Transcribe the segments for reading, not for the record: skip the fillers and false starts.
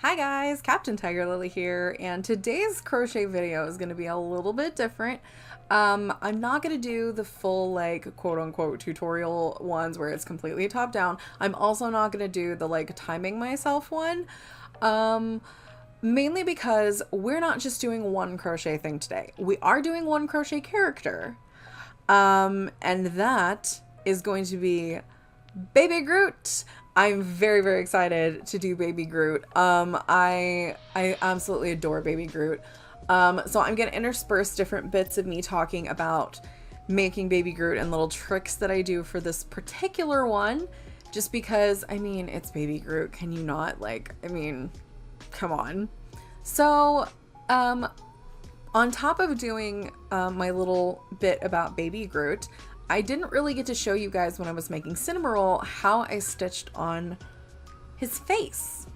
Hi guys, Captain TigerLily here, and today's crochet video is going to be a little bit different. I'm not going to do the full like quote-unquote tutorial ones where it's completely top down. I'm also not going to do the like timing myself one, mainly because we're not just doing one crochet thing today. We are doing one crochet character, and that is going to be Baby Groot. I'm very, very excited to do Baby Groot. I absolutely adore Baby Groot. So I'm going to intersperse different bits of me talking about making Baby Groot and little tricks that I do for this particular one. Just because, I mean, it's Baby Groot. Can you not? Like, I mean, come on. So, on top of doing my little bit about Baby Groot, I didn't really get to show you guys when I was making Cinnamoroll how I stitched on his face.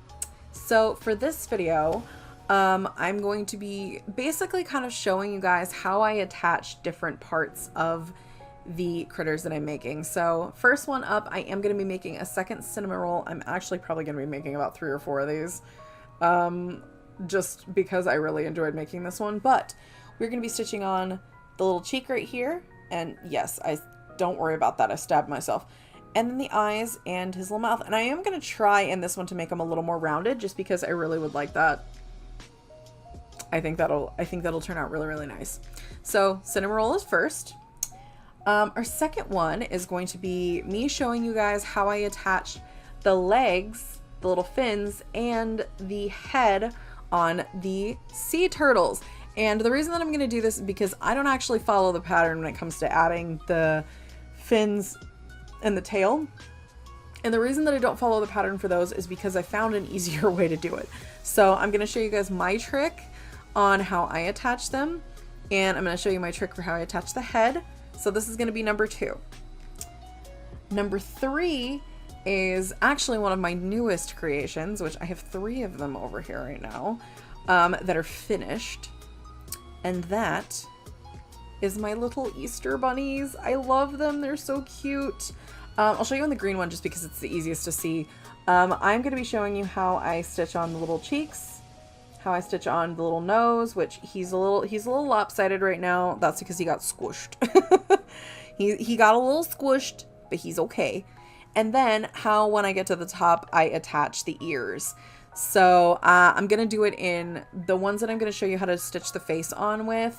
So for this video, I'm going to be basically kind of showing you guys how I attach different parts of the critters that I'm making. So first one up, I am going to be making a second Cinnamoroll. I'm actually probably going to be making about 3 or 4 of these, just because I really enjoyed making this one. But we're going to be stitching on the little cheek right here. And yes, don't worry about that. I stabbed myself. And then the eyes and his little mouth. And I am going to try in this one to make them a little more rounded just because I really would like that. I think that'll turn out really, really nice. So Cinnamoroll is first. Our second one is going to be me showing you guys how I attach the legs, the little fins, and the head on the sea turtles. And the reason that I'm going to do this is because I don't actually follow the pattern when it comes to adding the fins and the tail. And the reason that I don't follow the pattern for those is because I found an easier way to do it. So I'm going to show you guys my trick on how I attach them. And I'm going to show you my trick for how I attach the head. So this is going to be number 2. Number 3 is actually one of my newest creations, which I have 3 of them over here right now, that are finished. And that is my little Easter bunnies. I love them. They're so cute. I'll show you on the green one just because it's the easiest to see. I'm going to be showing you how I stitch on the little cheeks, how I stitch on the little nose, which he's a little lopsided right now. That's because he got squished. he got a little squished, but he's okay. And then how when I get to the top, I attach the ears. So I'm going to do it in the ones that I'm going to show you how to stitch the face on with.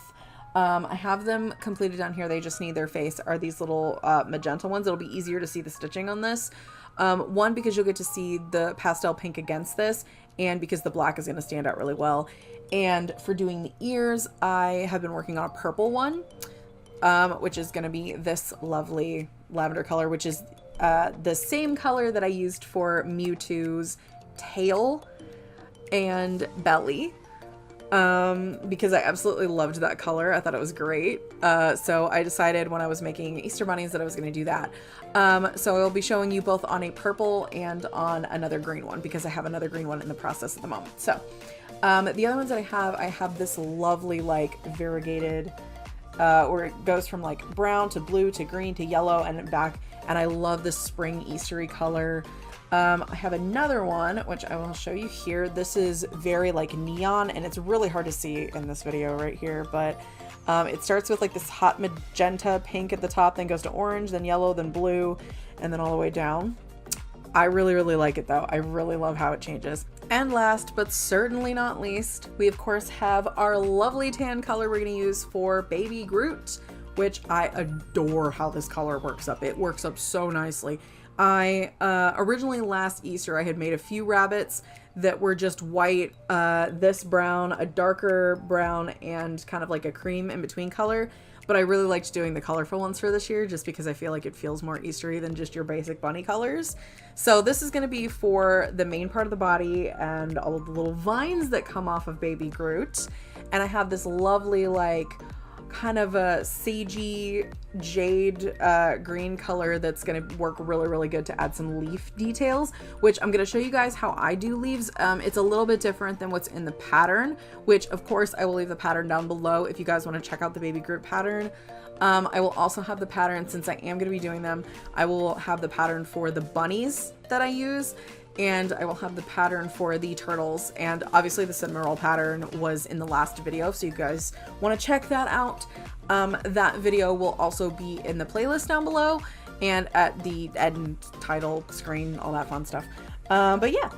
I have them completed down here. They just need their face are these little magenta ones. It'll be easier to see the stitching on this. One, because you'll get to see the pastel pink against this, and because the black is going to stand out really well. And for doing the ears, I have been working on a purple one, which is going to be this lovely lavender color, which is the same color that I used for Mewtwo's tail and belly, because I absolutely loved that color. I thought it was great. So I decided when I was making Easter bunnies that I was going to do that. So I'll be showing you both on a purple and on another green one because I have another green one in the process at the moment. So the other ones that I have this lovely like variegated where it goes from like brown to blue to green to yellow and back, and I love this spring Eastery color. I have another one, which I will show you here. This is very like neon, and it's really hard to see in this video right here, but it starts with like this hot magenta pink at the top, then goes to orange, then yellow, then blue, and then all the way down. I really, really like it though. I really love how it changes. And last, but certainly not least, we of course have our lovely tan color we're going to use for Baby Groot, which I adore how this color works up. It works up so nicely. I originally last Easter I had made a few rabbits that were just white, this brown, a darker brown, and kind of like a cream in between color. But I really liked doing the colorful ones for this year just because I feel like it feels more Eastery than just your basic bunny colors. So this is going to be for the main part of the body and all of the little vines that come off of Baby Groot. And I have this lovely like kind of a sagey jade green color that's going to work really, really good to add some leaf details, which I'm going to show you guys how I do leaves. It's a little bit different than what's in the pattern, which of course I will leave the pattern down below if you guys want to check out the Baby Groot pattern. I will also have the pattern, since I am going to be doing them, I will have the pattern for the bunnies that I use, and I will have the pattern for the turtles, and obviously the cinnamon pattern was in the last video, so you guys want to check that out. That video will also be in the playlist down below and at the end title screen, all that fun stuff. But yeah,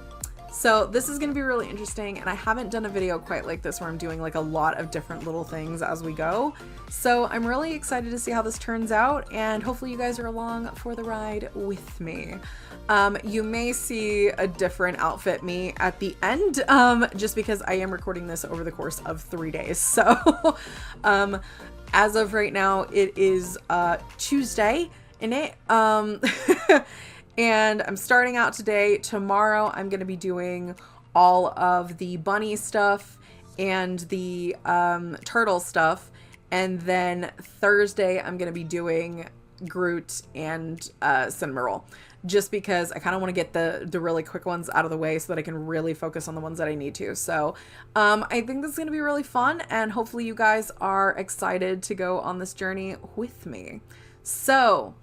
so this is going to be really interesting, and I haven't done a video quite like this where I'm doing like a lot of different little things as we go. So I'm really excited to see how this turns out, and hopefully you guys are along for the ride with me. You may see a different outfit me at the end, just because I am recording this over the course of 3 days. So as of right now, it is Tuesday, innit? And I'm starting out today. Tomorrow I'm going to be doing all of the bunny stuff and the turtle stuff. And then Thursday I'm going to be doing Groot and cinnamon roll. Just because I kind of want to get the really quick ones out of the way so that I can really focus on the ones that I need to. So I think this is going to be really fun, and hopefully you guys are excited to go on this journey with me. So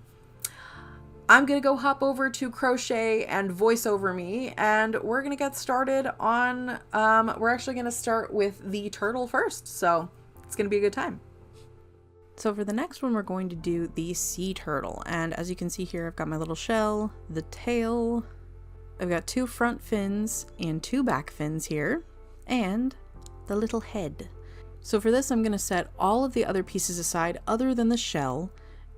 I'm going to go hop over to Crochet and Voice Over Me, and we're going to get started on, we're actually going to start with the turtle first. So it's going to be a good time. So for the next one, we're going to do the sea turtle. And as you can see here, I've got my little shell, the tail, I've got 2 front fins and 2 back fins here, and the little head. So for this, I'm going to set all of the other pieces aside other than the shell.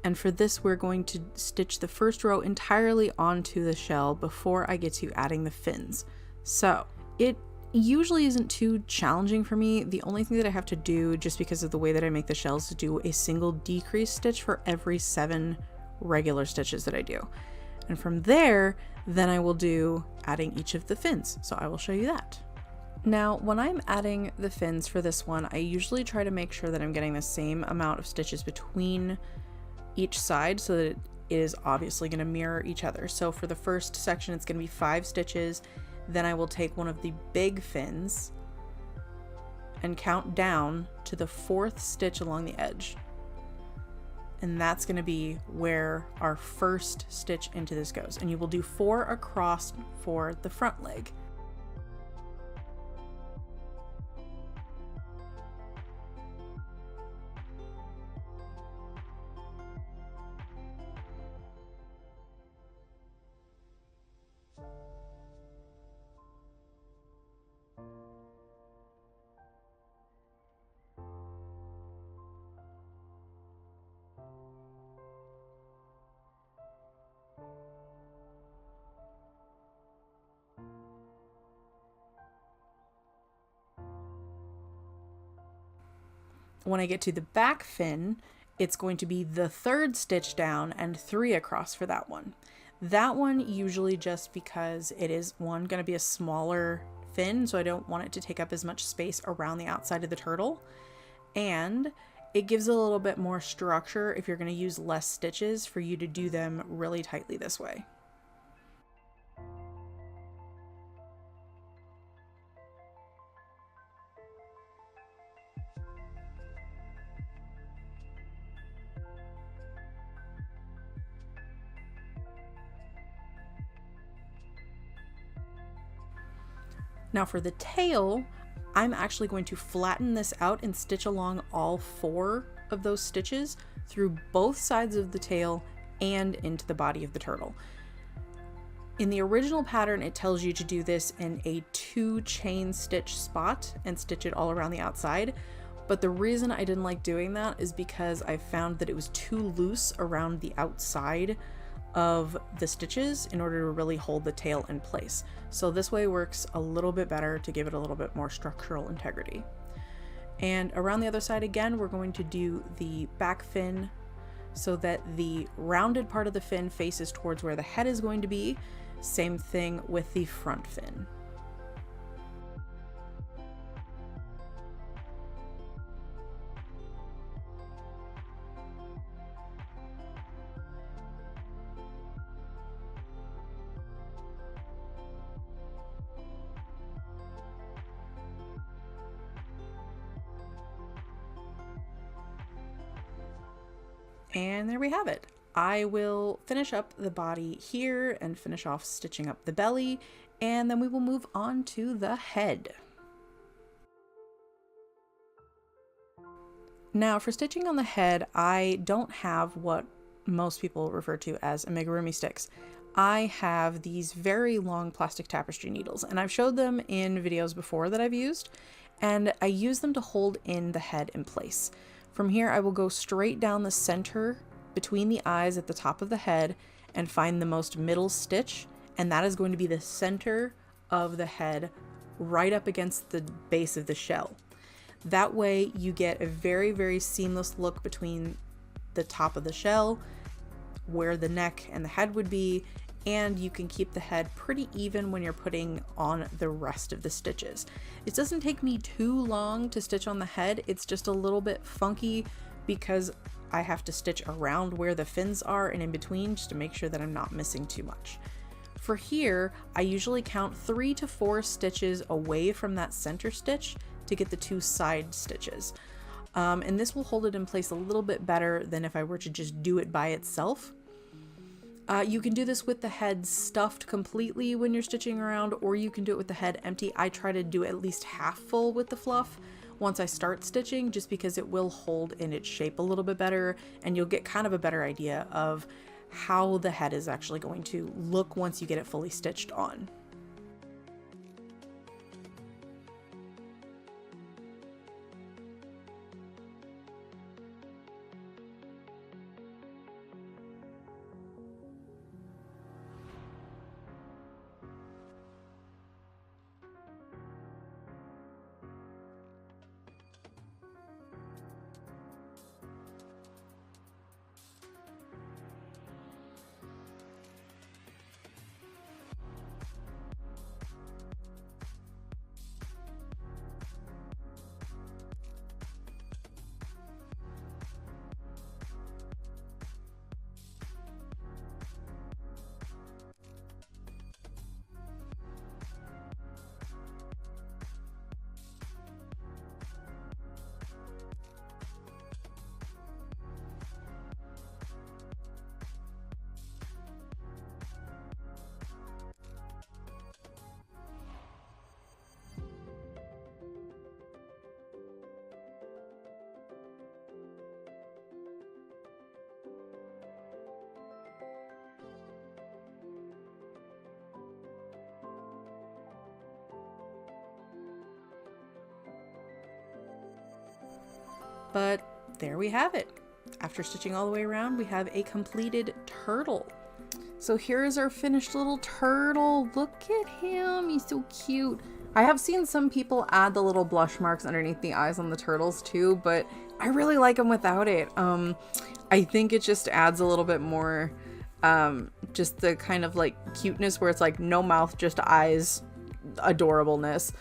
And for this, we're going to stitch the first row entirely onto the shell before I get to adding the fins. So it usually isn't too challenging for me. The only thing that I have to do, just because of the way that I make the shells, is to do a single decrease stitch for every 7 regular stitches that I do. And from there, then I will do adding each of the fins. So I will show you that. Now, when I'm adding the fins for this one, I usually try to make sure that I'm getting the same amount of stitches between each side so that it is obviously going to mirror each other. So for the first section, it's going to be 5 stitches. Then I will take one of the big fins and count down to the 4th stitch along the edge. And that's going to be where our first stitch into this goes. And you will do 4 across for the front leg. When I get to the back fin, it's going to be the 3rd stitch down and 3 across for that one. That one usually just because it is going to be a smaller fin, so I don't want it to take up as much space around the outside of the turtle. And it gives a little bit more structure if you're going to use less stitches for you to do them really tightly this way. Now for the tail, I'm actually going to flatten this out and stitch along all 4 of those stitches through both sides of the tail and into the body of the turtle. In the original pattern, it tells you to do this in a 2 chain stitch spot and stitch it all around the outside. But the reason I didn't like doing that is because I found that it was too loose around the outside of the stitches in order to really hold the tail in place. So this way works a little bit better to give it a little bit more structural integrity. And around the other side again, we're going to do the back fin so that the rounded part of the fin faces towards where the head is going to be. Same thing with the front fin. And there we have it. I will finish up the body here and finish off stitching up the belly, and then we will move on to the head. Now for stitching on the head, I don't have what most people refer to as amigurumi sticks. I have these very long plastic tapestry needles, and I've showed them in videos before that I've used, and I use them to hold in the head in place. From here, I will go straight down the center between the eyes at the top of the head and find the most middle stitch, and that is going to be the center of the head right up against the base of the shell. That way you get a very, very seamless look between the top of the shell, where the neck and the head would be, and you can keep the head pretty even when you're putting on the rest of the stitches. It doesn't take me too long to stitch on the head. It's just a little bit funky because I have to stitch around where the fins are and in between just to make sure that I'm not missing too much. For here, I usually count 3 to 4 stitches away from that center stitch to get the 2 side stitches. And this will hold it in place a little bit better than if I were to just do it by itself. You can do this with the head stuffed completely when you're stitching around, or you can do it with the head empty. I try to do at least half full with the fluff once I start stitching, just because it will hold in its shape a little bit better, and you'll get kind of a better idea of how the head is actually going to look once you get it fully stitched on. But there we have it. After stitching all the way around, we have a completed turtle. So here is our finished little turtle. Look at him, he's so cute. I have seen some people add the little blush marks underneath the eyes on the turtles too, but I really like them without it. I think it just adds a little bit more, just the kind of like cuteness where it's like no mouth, just eyes, adorableness.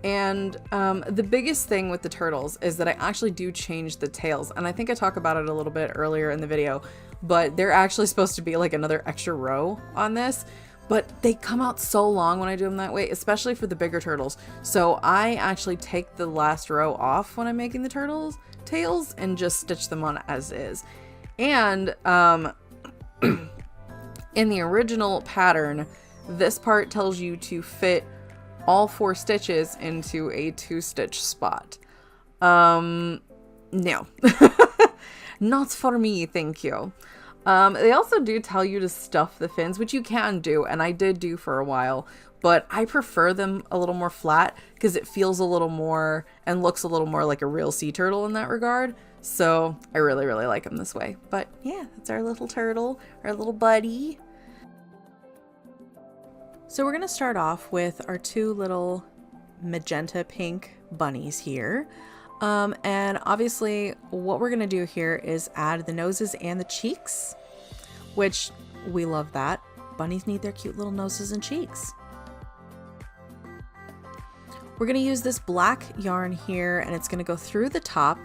And the biggest thing with the turtles is that I actually do change the tails, and I think I talked about it a little bit earlier in the video, but they're actually supposed to be like another extra row on this, but they come out so long when I do them that way, especially for the bigger turtles. So I actually take the last row off when I'm making the turtles tails and just stitch them on as is. And in the original pattern, this part tells you to fit all 4 stitches into a 2-stitch spot. No, not for me, thank you. They also do tell you to stuff the fins, which you can do, and I did do for a while, but I prefer them a little more flat because it feels a little more and looks a little more like a real sea turtle in that regard. So I really, really like them this way. But yeah, that's our little turtle, our little buddy. So we're going to start off with our 2 little magenta pink bunnies here. And obviously what we're going to do here is add the noses and the cheeks, which we love that. Bunnies need their cute little noses and cheeks. We're going to use this black yarn here, and it's going to go through the top.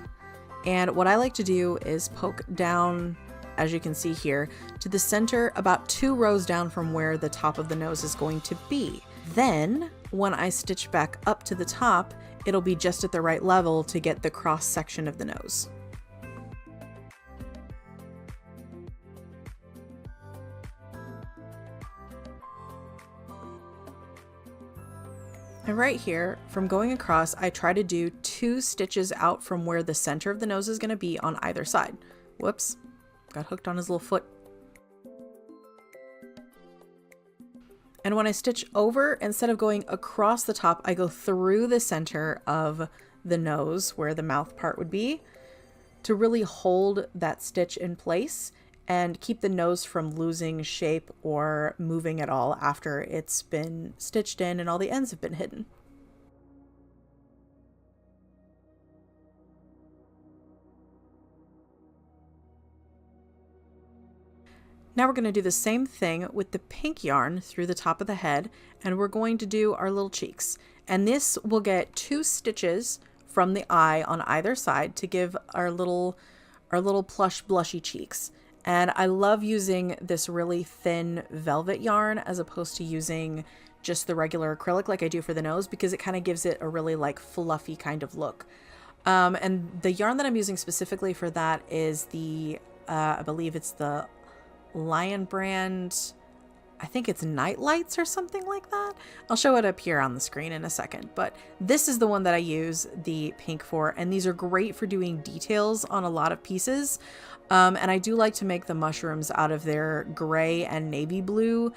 And what I like to do is poke down, as you can see here, to the center about 2 rows down from where the top of the nose is going to be. Then when I stitch back up to the top, it'll be just at the right level to get the cross section of the nose. And right here, from going across, I try to do 2 stitches out from where the center of the nose is going to be on either side. Whoops, got hooked on his little foot. And when I stitch over, instead of going across the top, I go through the center of the nose where the mouth part would be to really hold that stitch in place and keep the nose from losing shape or moving at all after it's been stitched in and all the ends have been hidden. Now we're going to do the same thing with the pink yarn through the top of the head, and we're going to do our little cheeks. And this will get 2 stitches from the eye on either side to give our little plush blushy cheeks. And I love using this really thin velvet yarn as opposed to using just the regular acrylic like I do for the nose, because it kind of gives it a really like fluffy kind of look. And the yarn that I'm using specifically for that is the, I believe it's the Lion brand, I think it's Night Lights or something like that. I'll show it up here on the screen in a second, but this is the one that I use the pink for, and these are great for doing details on a lot of pieces. And I do like to make the mushrooms out of their gray and navy blue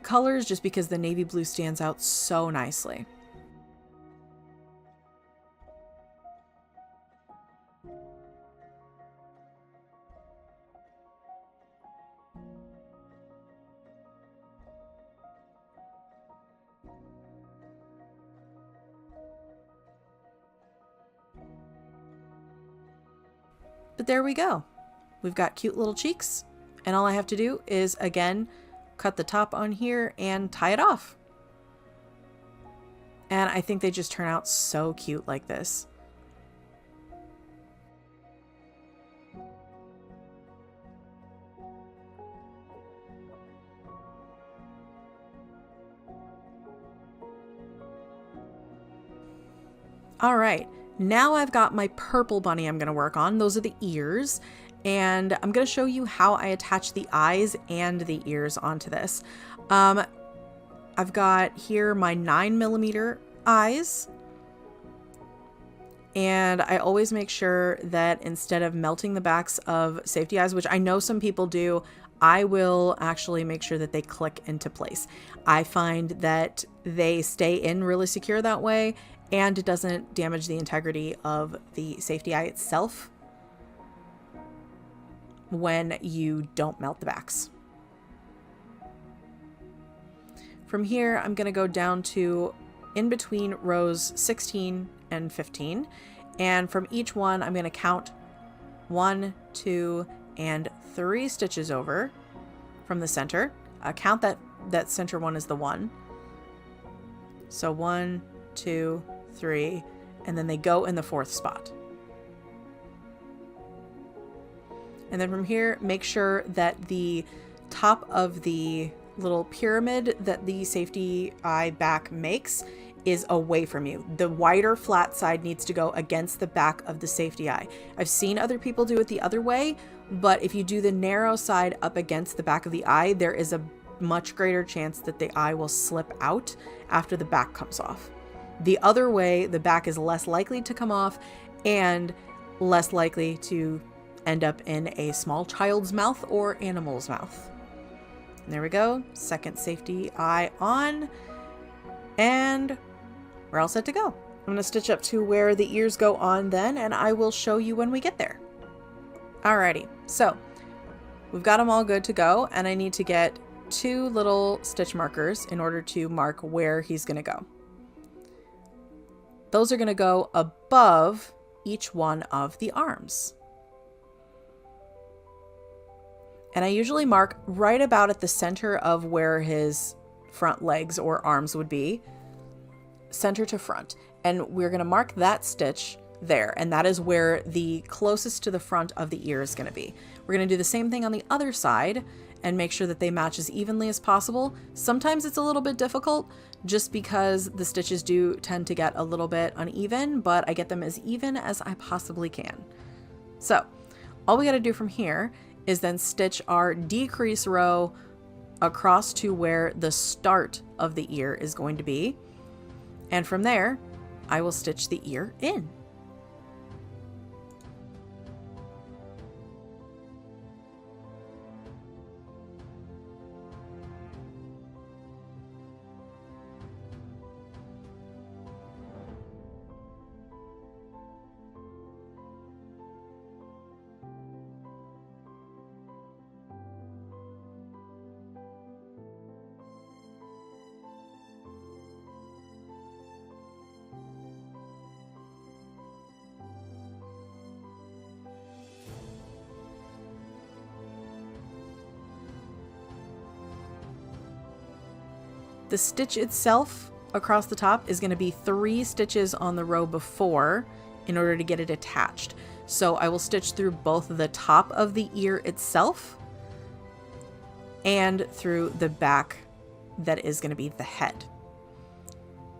colors just because the navy blue stands out so nicely. But there we go. We've got cute little cheeks, and all I have to do is, again, cut the top on here and tie it off. And I think they just turn out so cute like this. All right. Now I've got my purple bunny I'm going to work on. Those are the ears. And I'm going to show you how I attach the eyes and the ears onto this. I've got here my 9mm eyes. And I always make sure that instead of melting the backs of safety eyes, which I know some people do, I will actually make sure that they click into place. I find that they stay in really secure that way, and it doesn't damage the integrity of the safety eye itself when you don't melt the backs. From here, I'm going to go down to in between rows 16 and 15. And from each one, I'm going to count 1, 2, and 3 stitches over from the center. Count that center one is the 1. So 1, 2, 3, and then they go in the 4th spot. And then from here, make sure that the top of the little pyramid that the safety eye back makes is away from you. The wider flat side needs to go against the back of the safety eye. I've seen other people do it the other way, but if you do the narrow side up against the back of the eye, there is a much greater chance that the eye will slip out after the back comes off. The other way, the back is less likely to come off and less likely to end up in a small child's mouth or animal's mouth. And there we go. Second safety eye on. And we're all set to go. I'm going to stitch up to where the ears go on then, and I will show you when we get there. Alrighty, so we've got them all good to go, and I need to get 2 little stitch markers in order to mark where he's going to go. Those are going to go above each one of the arms. And I usually mark right about at the center of where his front legs or arms would be, center to front. And we're going to mark that stitch there. And that is where the closest to the front of the ear is going to be. We're going to do the same thing on the other side and make sure that they match as evenly as possible. Sometimes it's a little bit difficult just because the stitches do tend to get a little bit uneven, but I get them as even as I possibly can. So all we got to do from here is then stitch our decrease row across to where the start of the ear is going to be. And from there, I will stitch the ear in. The stitch itself across the top is going to be 3 stitches on the row before in order to get it attached. So I will stitch through both the top of the ear itself and through the back that is going to be the head.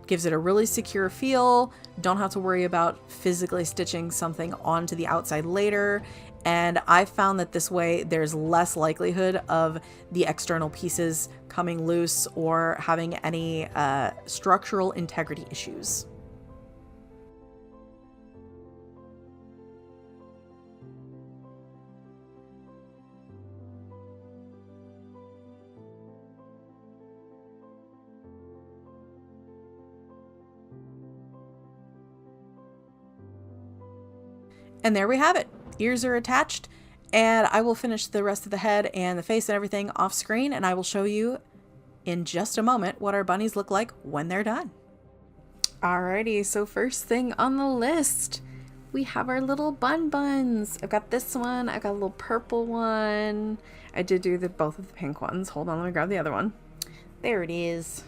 Gives it a really secure feel. Don't have to worry about physically stitching something onto the outside later. And I found that this way there's less likelihood of the external pieces coming loose or having any structural integrity issues. And there we have it. Ears are attached, and I will finish the rest of the head and the face and everything off screen, and I will show you in just a moment what our bunnies look like when they're done. Alrighty, so first thing on the list, we have our little buns. I've got this one, I got a little purple one. I did do both of the pink ones. Hold on, let me grab the other one. There it is.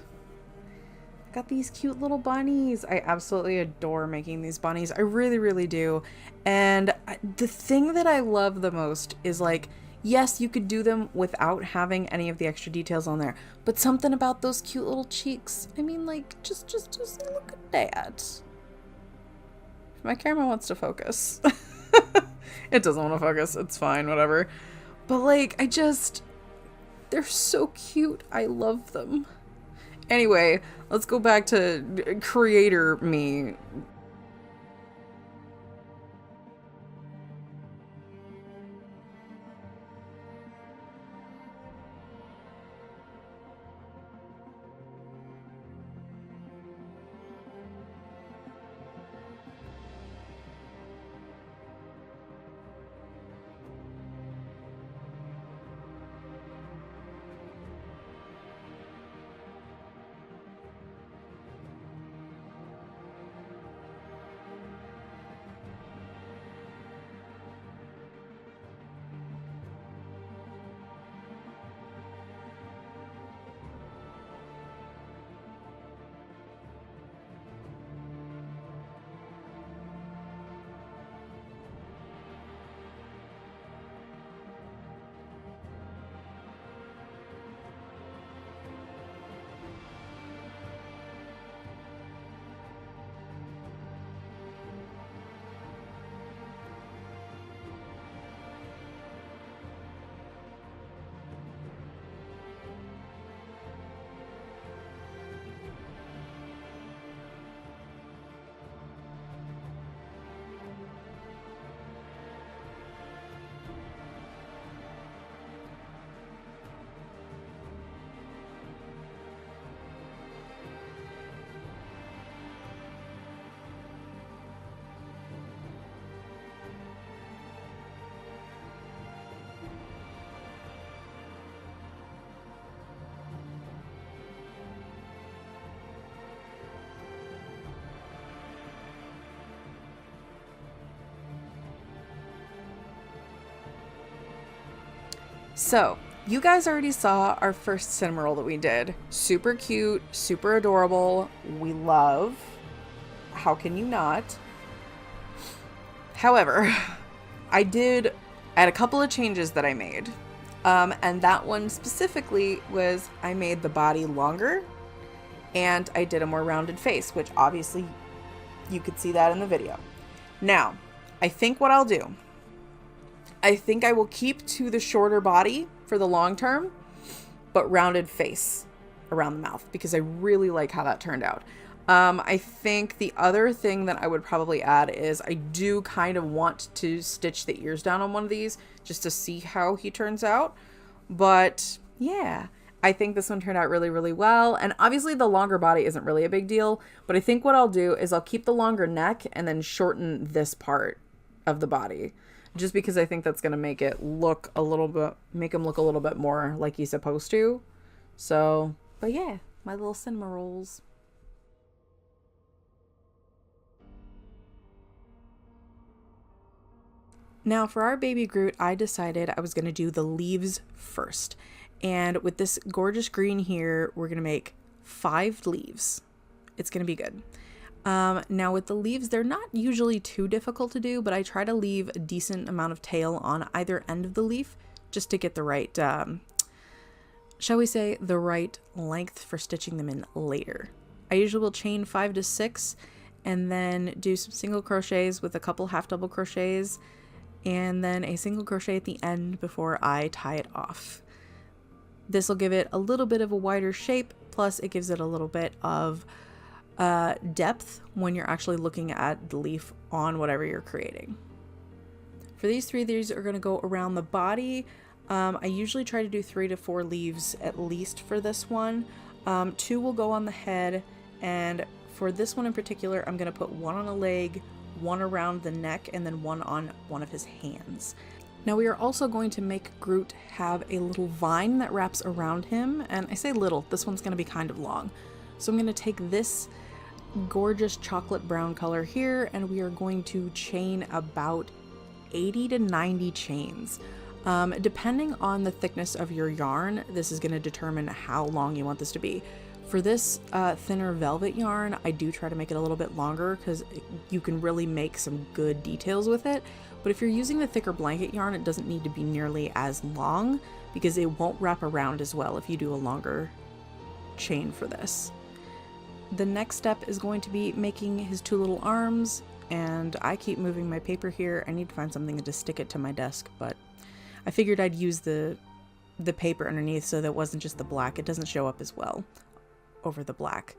Got these cute little bunnies. I absolutely adore making these bunnies. I really, really do. And the thing that I love the most is, like, yes, you could do them without having any of the extra details on there, but something about those cute little cheeks. I mean, like, just look at that. My camera wants to focus. It doesn't want to focus. It's fine, whatever. But, like, they're so cute. I love them. Anyway, let's go back to creator me. So, you guys already saw our first cinnamoroll that we did. Super cute, super adorable. We love. How can you not? However, I had a couple of changes that I made. And that one specifically was I made the body longer and I did a more rounded face, which obviously you could see that in the video. Now, I think what I'll do, I think I will keep to the shorter body for the long term, but rounded face around the mouth because I really like how that turned out. I think the other thing that I would probably add is I do kind of want to stitch the ears down on one of these just to see how he turns out. But yeah, I think this one turned out really, really well. And obviously the longer body isn't really a big deal, but I think what I'll do is I'll keep the longer neck and then shorten this part of the body, just because I think that's going to make it look a little bit, make him look a little bit more like he's supposed to. So, but yeah, my little cinema rolls. Now for our baby Groot, I decided I was going to do the leaves first. And with this gorgeous green here, we're going to make 5 leaves. It's going to be good. Now with the leaves, they're not usually too difficult to do, but I try to leave a decent amount of tail on either end of the leaf just to get the right, shall we say, the right length for stitching them in later. I usually will chain 5 to 6 and then do some single crochets with a couple half double crochets and then a single crochet at the end before I tie it off. This will give it a little bit of a wider shape, plus it gives it a little bit of depth when you're actually looking at the leaf on whatever you're creating. For these 3, these are going to go around the body. I usually try to do 3 to 4 leaves at least for this one. 2 will go on the head, and for this one in particular, I'm going to put 1 on a leg, 1 around the neck, and then 1 on one of his hands. Now we are also going to make Groot have a little vine that wraps around him, and I say little, this one's going to be kind of long. So I'm going to take this gorgeous chocolate brown color here, and we are going to chain about 80 to 90 chains. Depending on the thickness of your yarn, this is going to determine how long you want this to be. For this thinner velvet yarn, I do try to make it a little bit longer because you can really make some good details with it. But if you're using the thicker blanket yarn, it doesn't need to be nearly as long because it won't wrap around as well if you do a longer chain for this. The next step is going to be making his 2 little arms, and I keep moving my paper here. I need to find something to stick it to my desk, but I figured I'd use the paper underneath so that it wasn't just the black. It doesn't show up as well over the black.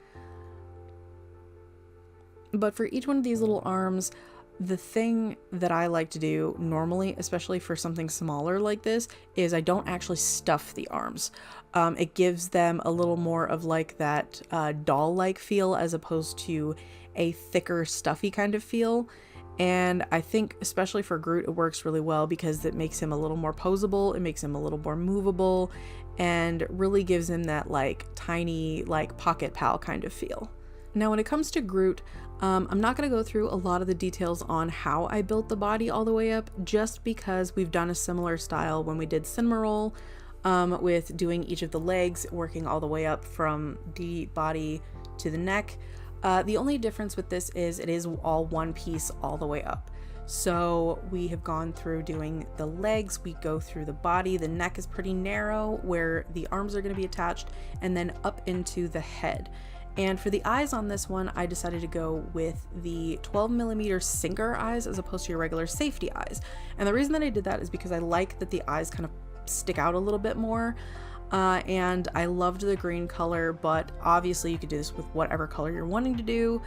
But for each one of these little arms, the thing that I like to do normally, especially for something smaller like this, is I don't actually stuff the arms. It gives them a little more of like that doll-like feel as opposed to a thicker, stuffy kind of feel. And I think especially for Groot, it works really well because it makes him a little more posable, it makes him a little more movable, and really gives him that like tiny like pocket pal kind of feel. Now when it comes to Groot, I'm not going to go through a lot of the details on how I built the body all the way up, just because we've done a similar style when we did Cinema Roll, with doing each of the legs, working all the way up from the body to the neck. The only difference with this is it is all one piece all the way up. So we have gone through doing the legs, we go through the body, the neck is pretty narrow where the arms are going to be attached, and then up into the head. And for the eyes on this one, I decided to go with the 12mm sinker eyes as opposed to your regular safety eyes. And the reason that I did that is because I like that the eyes kind of stick out a little bit more. And I loved the green color, but obviously you could do this with whatever color you're wanting to do.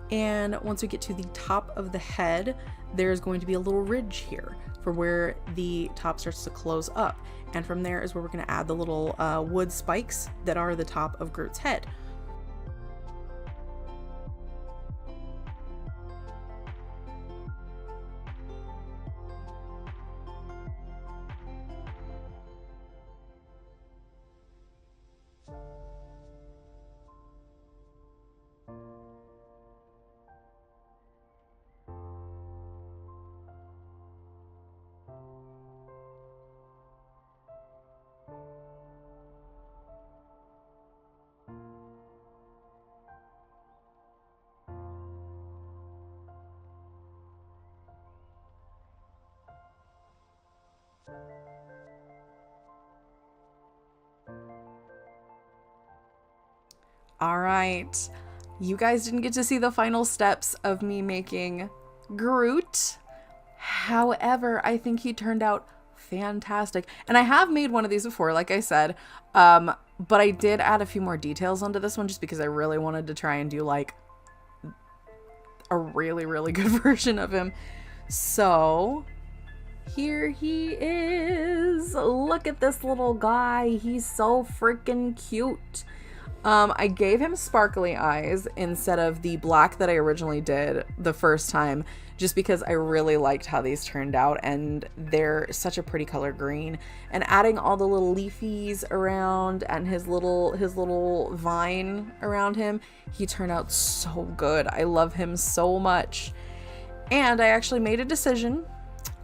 And once we get to the top of the head, there's going to be a little ridge here for where the top starts to close up. And from there is where we're going to add the little wood spikes that are the top of Groot's head. All right, you guys didn't get to see the final steps of me making Groot. However, I think he turned out fantastic. And I have made one of these before, like I said, but I did add a few more details onto this one just because I really wanted to try and do like a really, really good version of him. So here he is. Look at this little guy. He's so freaking cute. I gave him sparkly eyes instead of the black that I originally did the first time, just because I really liked how these turned out, and they're such a pretty color green. And adding all the little leafies around and his little vine around him, he turned out so good. I love him so much. And I actually made a decision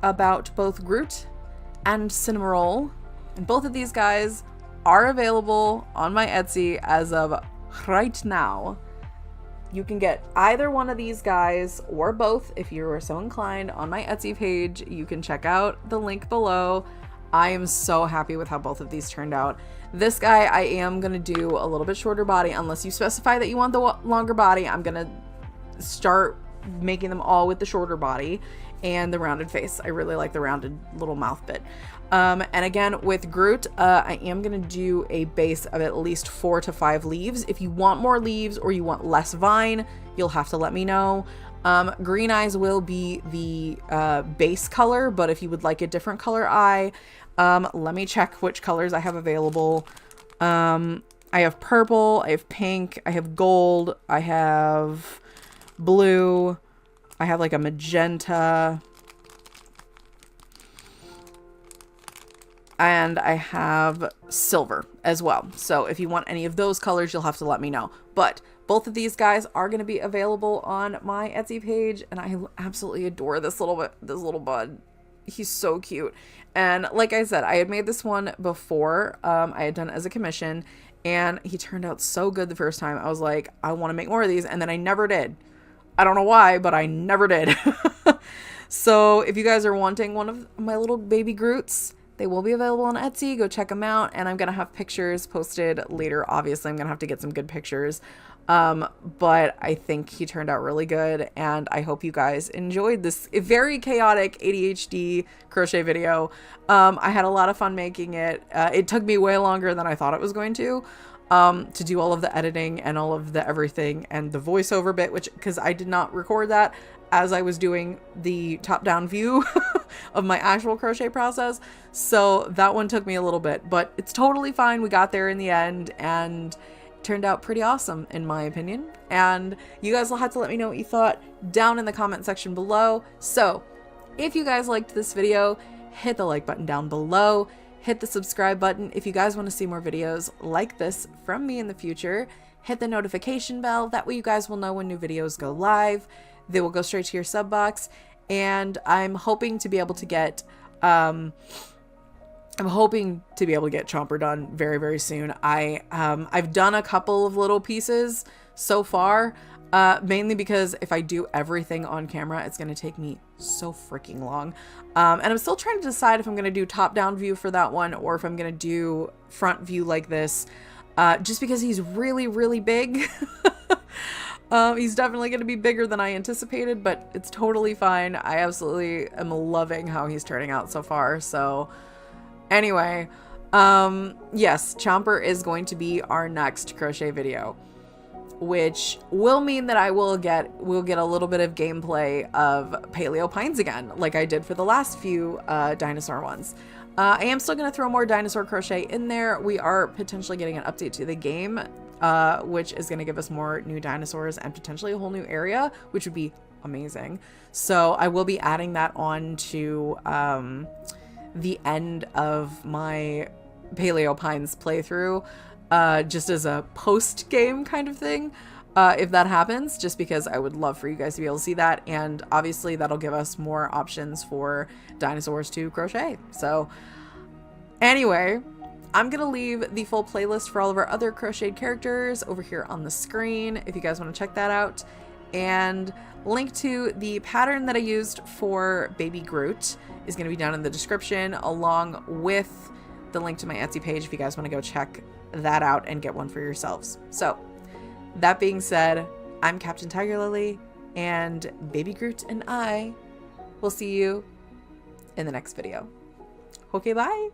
about both Groot and Cinnamoroll, and both of these guys are available on my Etsy as of right now. You can get either one of these guys or both if you are so inclined on my Etsy page. You can check out the link below. I am so happy with how both of these turned out. This guy, I am going to do a little bit shorter body. Unless you specify that you want the longer body, I'm going to start making them all with the shorter body and the rounded face. I really like the rounded little mouth bit. And again, with Groot, I am going to do a base of at least 4 to 5 leaves. If you want more leaves or you want less vine, you'll have to let me know. Green eyes will be the base color, but if you would like a different color eye, let me check which colors I have available. I have purple, I have pink, I have gold, I have blue, I have like a magenta, and I have silver as well. So if you want any of those colors, you'll have to let me know. But both of these guys are going to be available on my Etsy page, and I absolutely adore this little bud. He's so cute. And like I said, I had made this one before. I had done it as a commission, and he turned out so good the first time. I was like, I want to make more of these, and then I never did. I don't know why, but I never did. So if you guys are wanting one of my little baby Groots, they will be available on Etsy. Go check them out. And I'm going to have pictures posted later. Obviously, I'm going to have to get some good pictures. But I think he turned out really good. And I hope you guys enjoyed this very chaotic ADHD crochet video. I had a lot of fun making it. It took me way longer than I thought it was going to do all of the editing and all of the everything and the voiceover bit, because I did not record that as I was doing the top-down view of my actual crochet process. So that one took me a little bit, but it's totally fine. We got there in the end, and it turned out pretty awesome in my opinion. And you guys will have to let me know what you thought down in the comment section below. So if you guys liked this video, hit the like button down below. Hit the subscribe button if you guys want to see more videos like this from me in the future. Hit the notification bell. That way you guys will know when new videos go live. They will go straight to your sub box. And I'm hoping to be able to get Chomper done very, very soon. I've done a couple of little pieces so far, mainly because if I do everything on camera, it's going to take me so freaking long. And I'm still trying to decide if I'm going to do top-down view for that one or if I'm going to do front view like this, just because he's really, really big. He's definitely going to be bigger than I anticipated, but it's totally fine. I absolutely am loving how he's turning out so far. So anyway, yes, Chomper is going to be our next crochet video, which will mean that we'll get a little bit of gameplay of Paleo Pines again, like I did for the last few dinosaur ones. I am still going to throw more dinosaur crochet in there. We are potentially getting an update to the game, which is going to give us more new dinosaurs and potentially a whole new area, which would be amazing. So I will be adding that on to the end of my Paleo Pines playthrough, just as a post game kind of thing, if that happens, just because I would love for you guys to be able to see that. And obviously that'll give us more options for dinosaurs to crochet. So anyway, I'm going to leave the full playlist for all of our other crocheted characters over here on the screen if you guys want to check that out. And link to the pattern that I used for Baby Groot is going to be down in the description, along with the link to my Etsy page if you guys want to go check that out and get one for yourselves. So that being said, I'm Captain TigerLily, and Baby Groot and I will see you in the next video. Okay, bye!